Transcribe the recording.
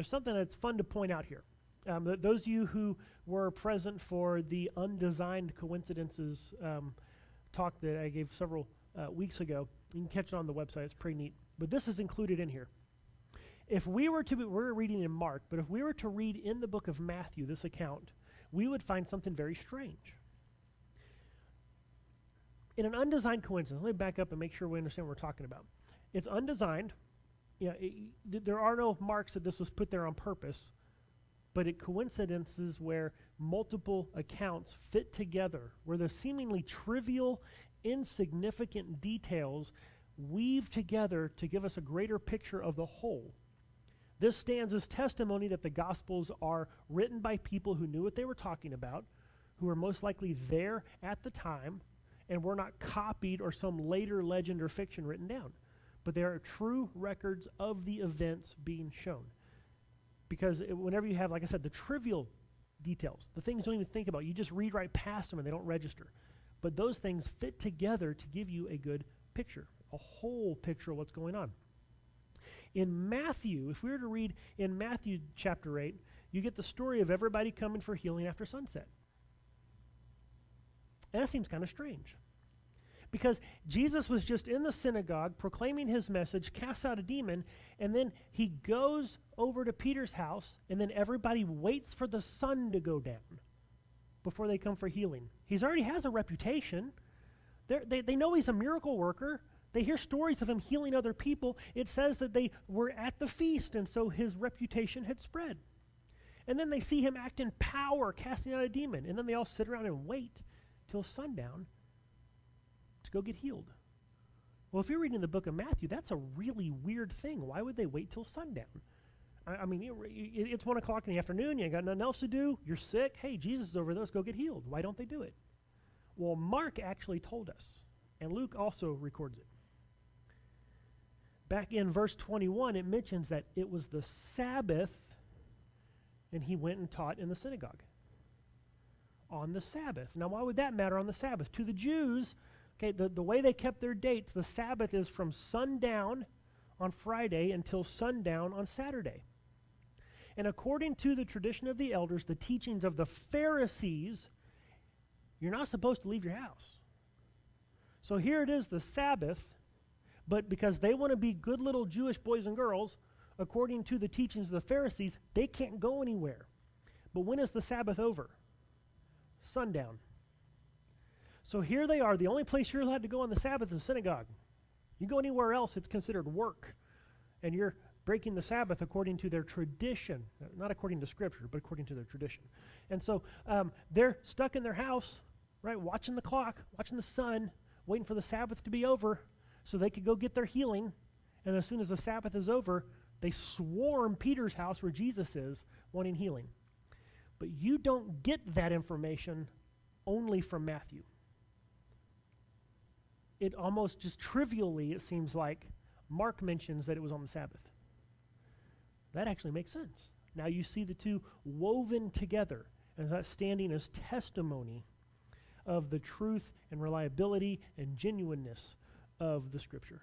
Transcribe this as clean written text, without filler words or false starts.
there's something that's fun to point out here. Those of you who were present for the Undesigned Coincidences talk that I gave several weeks ago, you can catch it on the website. It's pretty neat. But this is included in here. If we were to, we're reading in Mark, but if we were to read in the book of Matthew this account, we would find something very strange. In an undesigned coincidence, let me back up and make sure we understand what we're talking about. It's undesigned. There are no marks that this was put there on purpose, but it coincidences where multiple accounts fit together, where the seemingly trivial, insignificant details weave together to give us a greater picture of the whole. This stands as testimony that the Gospels are written by people who knew what they were talking about, who were most likely there at the time, and were not copied or some later legend or fiction written down. But they are true records of the events being shown. Because whenever you have, like I said, the trivial details, the things you don't even think about, you just read right past them and they don't register. But those things fit together to give you a good picture, a whole picture of what's going on. In Matthew, if we were to read in Matthew chapter 8, you get the story of everybody coming for healing after sunset. And that seems kind of strange. Because Jesus was just in the synagogue proclaiming his message, casts out a demon, and then he goes over to Peter's house, and then everybody waits for the sun to go down before they come for healing. He already has a reputation. They know he's a miracle worker. They hear stories of him healing other people. It says that they were at the feast, and so his reputation had spread. And then they see him act in power, casting out a demon, and then they all sit around and wait till sundown to go get healed. Well, if you're reading the book of Matthew, that's a really weird thing. Why would they wait till sundown? I mean, it's 1 o'clock in the afternoon. You ain't got nothing else to do. You're sick. Hey, Jesus is over there. Let's go get healed. Why don't they do it? Well, Mark actually told us, and Luke also records it. Back in verse 21, it mentions that it was the Sabbath, and he went and taught in the synagogue on the Sabbath. Now, why would that matter on the Sabbath? To the Jews, okay, the way they kept their dates, the Sabbath is from sundown on Friday until sundown on Saturday. And according to the tradition of the elders, the teachings of the Pharisees, you're not supposed to leave your house. So here it is, the Sabbath, but because they want to be good little Jewish boys and girls, according to the teachings of the Pharisees, they can't go anywhere. But when is the Sabbath over? Sundown. So here they are. The only place you're allowed to go on the Sabbath is synagogue. You go anywhere else, it's considered work. And you're breaking the Sabbath according to their tradition. Not according to Scripture, but according to their tradition. And so they're stuck in their house, right, watching the clock, watching the sun, waiting for the Sabbath to be over so they could go get their healing. And as soon as the Sabbath is over, they swarm Peter's house where Jesus is, wanting healing. But you don't get that information only from Matthew. It almost just trivially, it seems like, Mark mentions that it was on the Sabbath. That actually makes sense. Now you see the two woven together, and that standing as testimony of the truth and reliability and genuineness of the Scripture.